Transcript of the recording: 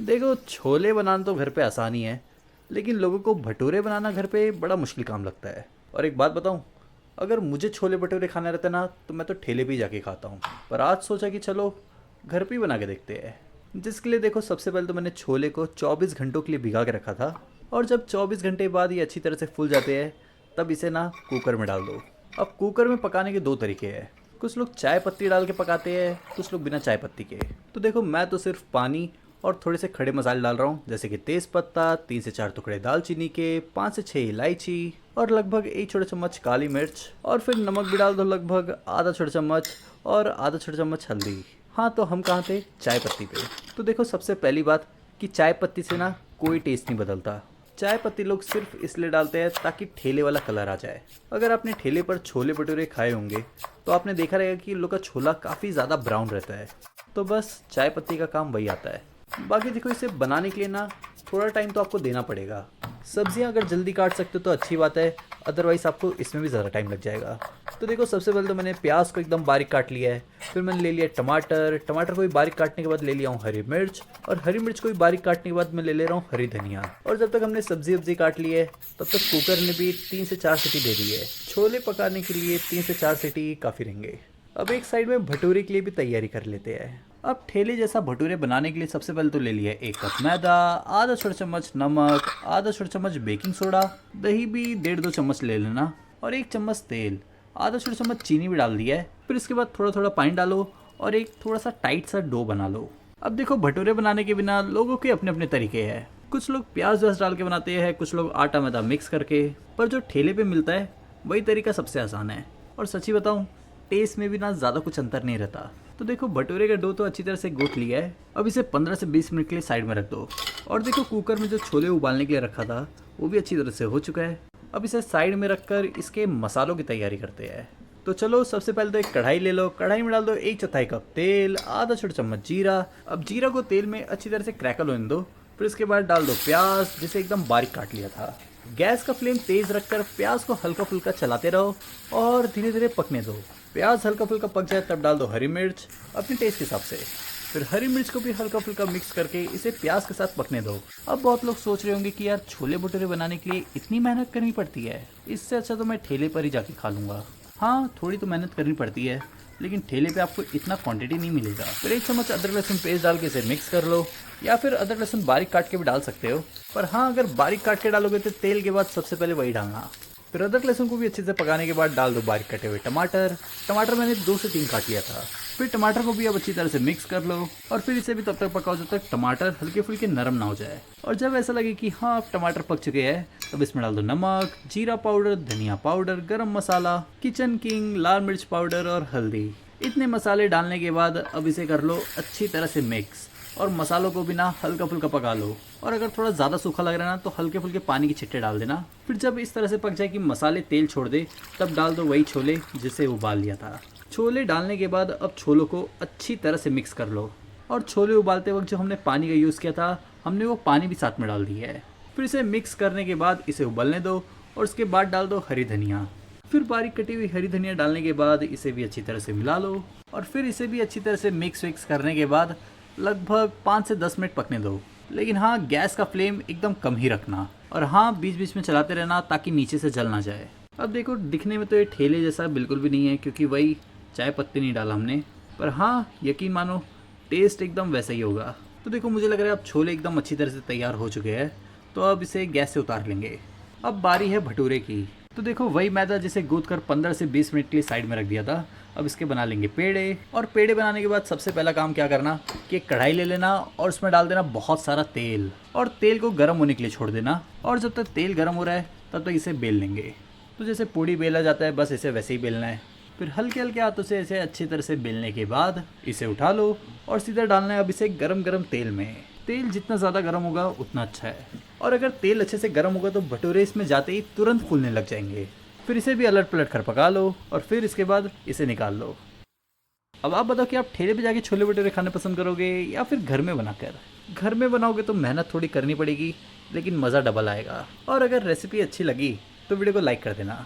देखो, छोले बनाना तो घर पे आसान ही है, लेकिन लोगों को भटूरे बनाना घर पे बड़ा मुश्किल काम लगता है। और एक बात बताऊं, अगर मुझे छोले भटूरे खाने रहते ना तो मैं तो ठेले पे ही जाके खाता हूँ। पर आज सोचा कि चलो घर पे ही बना के देखते हैं। जिसके लिए देखो, सबसे पहले तो मैंने छोले को 24 घंटों के लिए भिगा के रखा था। और जब 24 घंटे बाद ये अच्छी तरह से फूल जाते हैं, तब इसे ना कुकर में डाल दो। अब कुकर में पकाने के दो तरीके हैं। कुछ लोग चाय पत्ती डाल के पकाते हैं, कुछ लोग बिना चाय पत्ती के। तो देखो, मैं तो सिर्फ पानी और थोड़े से खड़े मसाले डाल रहा हूँ, जैसे कि तेज पत्ता, 3 से 4 टुकड़े दालचीनी के, 5 से 6 इलायची और लगभग 1 छोटा चम्मच काली मिर्च। और फिर नमक भी डाल दो, लगभग आधा छोटा चम्मच, और आधा छोटा चम्मच हल्दी। हाँ, तो हम कहाँ थे? चाय पत्ती पे। तो देखो, सबसे पहली बात कि चाय पत्ती से ना कोई टेस्ट नहीं बदलता। चाय पत्ती लोग सिर्फ इसलिए डालते हैं ताकि ठेले वाला कलर आ जाए। अगर आपने ठेले पर छोले भटूरे खाए होंगे तो आपने देखा रहेगा कि इन लोग का छोला काफ़ी ज़्यादा ब्राउन रहता है। तो बस चाय पत्ती का काम वही आता है। बाकी देखो, इसे बनाने के लिए ना थोड़ा टाइम तो आपको देना पड़ेगा। सब्जियां अगर जल्दी काट सकते हो तो अच्छी बात है, अदरवाइज़ आपको इसमें भी ज़्यादा टाइम लग जाएगा। तो देखो, सबसे पहले तो मैंने प्याज को एकदम बारीक काट लिया है। फिर मैंने ले लिया टमाटर, टमाटर को भी बारीक काटने के बाद ले लिया हूँ हरी मिर्च, और हरी मिर्च को भी बारीक काटने के बाद मैं ले रहा हूँ हरी धनिया। और जब तक हमने सब्जी वब्जी काट ली है, तब तक कुकर ने भी 3 से 4 सीटी दे दी है। छोले पकाने के लिए 3 से 4 सीटी काफ़ी रहेंगे। अब एक साइड में भटूरे के लिए भी तैयारी कर लेते हैं। अब ठेले जैसा भटूरे बनाने के लिए सबसे पहले तो ले लिया 1 कप मैदा, आधा छोटा चम्मच नमक, आधा छोटा चम्मच बेकिंग सोडा, दही भी 1.5-2 चम्मच ले लेना, और 1 चम्मच तेल, आधा छोटा चम्मच चीनी भी डाल दिया है। फिर इसके बाद थोड़ा थोड़ा पानी डालो और एक थोड़ा सा टाइट सा डो बना लो। अब देखो, भटूरे बनाने के बिना लोगों के अपने अपने तरीके हैं। कुछ लोग प्याज व्याज डाल के बनाते हैं, कुछ लोग आटा मैदा मिक्स करके। पर जो ठेले पे मिलता है वही तरीका सबसे आसान है। और सच्ची बताऊं, टेस्ट में भी ना ज़्यादा कुछ अंतर नहीं रहता। तो देखो, भटूरे का डो तो अच्छी तरह से गूंथ लिया है। अब इसे 15 से 20 मिनट के लिए साइड में रख दो। और देखो, कुकर में जो छोले उबालने के लिए रखा था वो भी अच्छी तरह से हो चुका है। अब इसे साइड में रखकर इसके मसालों की तैयारी करते हैं। तो चलो, सबसे पहले तो एक कढ़ाई ले लो। कढ़ाई में डाल दो 1/4 कप तेल, आधा छोटा चम्मच जीरा। अब जीरा को तेल में अच्छी तरह से क्रैकल होने दो। फिर इसके बाद डाल दो प्याज, जिसे एकदम बारीक काट लिया था। गैस का फ्लेम तेज रखकर प्याज को हल्का फुल्का चलाते रहो और धीरे धीरे पकने दो। प्याज हल्का फुल्का पक जाए तब डाल दो हरी मिर्च अपने टेस्ट के हिसाब से। फिर हरी मिर्च को भी हल्का फुल्का मिक्स करके इसे प्याज के साथ पकने दो। अब बहुत लोग सोच रहे होंगे कि यार, छोले भटूरे बनाने के लिए इतनी मेहनत करनी पड़ती है, इससे अच्छा तो मैं ठेले पर ही जाके खा लूँगा। हाँ, थोड़ी तो मेहनत करनी पड़ती है, लेकिन ठेले पे आपको इतना क्वांटिटी नहीं मिलेगा। फिर 1 चम्मच अदरक लहसुन पेस्ट डाल के इसे मिक्स कर लो, या फिर अदरक लहसुन बारीक काट के भी डाल सकते हो। पर हाँ, अगर बारीक काट के डालोगे तो तेल के बाद सबसे पहले वही डालना। फिर अदरक लहसुन को भी अच्छे से पकाने के बाद डाल दो बारीक कटे हुए टमाटर। टमाटर मैंने 2 से 3 काट लिया था। फिर टमाटर को भी अब अच्छी तरह से मिक्स कर लो, और फिर इसे भी तब तक पकाओ जब तक टमाटर हल्के फुल्के नरम ना हो जाए। और जब ऐसा लगे कि हाँ, अब टमाटर पक चुके हैं, तब इसमें डाल दो नमक, जीरा पाउडर, धनिया पाउडर, गरम मसाला, किचन किंग, लाल मिर्च पाउडर और हल्दी। इतने मसाले डालने के बाद अब इसे कर लो अच्छी तरह से मिक्स, और मसालों को भी ना हल्का फुल्का पका लो। और अगर थोड़ा ज़्यादा सूखा लग रहा है ना, तो हल्के फुल्के पानी की छिट्टे डाल देना। फिर जब इस तरह से पक जाए कि मसाले तेल छोड़ दे, तब डाल दो वही छोले जिसे उबाल लिया था। छोले डालने के बाद अब छोलों को अच्छी तरह से मिक्स कर लो। और छोले उबालते वक्त जो हमने पानी का यूज़ किया था, हमने वो पानी भी साथ में डाल दिया है। फिर इसे मिक्स करने के बाद इसे उबलने दो, और उसके बाद डाल दो हरी धनिया। फिर बारीक कटी हुई हरी धनिया डालने के बाद इसे भी अच्छी तरह से मिला लो, और फिर इसे भी अच्छी तरह से मिक्स विक्स करने के बाद लगभग 5 से 10 मिनट पकने दो। लेकिन हाँ, गैस का फ्लेम एकदम कम ही रखना, और हाँ, बीच बीच में चलाते रहना ताकि नीचे से जल ना जाए। अब देखो, दिखने में तो ये ठेले जैसा बिल्कुल भी नहीं है, क्योंकि वही चाय पत्ती नहीं डाला हमने। पर हाँ, यकीन मानो, टेस्ट एकदम वैसा ही होगा। तो देखो, मुझे लग रहा है अब छोले एकदम अच्छी तरह से तैयार हो चुके हैं, तो अब इसे गैस से उतार लेंगे। अब बारी है भटूरे की। तो देखो, वही मैदा जिसे गूंथ कर 15 से 20 मिनट के लिए साइड में रख दिया था, अब इसके बना लेंगे पेड़े। और पेड़े बनाने के बाद सबसे पहला काम क्या करना कि एक कढ़ाई ले लेना और उसमें डाल देना बहुत सारा तेल, और तेल को गर्म होने के लिए छोड़ देना। और जब तक तेल गर्म हो रहा है तब तक इसे बेल लेंगे। तो जैसे पूड़ी बेला जाता है, बस इसे वैसे ही बेलना है। फिर हल्के हल्के हाथों से इसे अच्छी तरह से बेलने के बाद इसे उठा लो और सीधा डालना है अब इसे गरम गरम तेल में। तेल जितना ज़्यादा गर्म होगा उतना अच्छा है, और अगर तेल अच्छे से गर्म होगा तो भटूरे इसमें जाते ही तुरंत फूलने लग जाएंगे। फिर इसे भी अलट पलट कर पका लो, और फिर इसके बाद इसे निकाल लो। अब आप बताओ कि आप ठेले पे जाके छोले भटूरे खाने पसंद करोगे या फिर घर में बनाकर। घर में बनाओगे तो मेहनत थोड़ी करनी पड़ेगी, लेकिन मज़ा डबल आएगा। और अगर रेसिपी अच्छी लगी तो वीडियो को लाइक कर देना।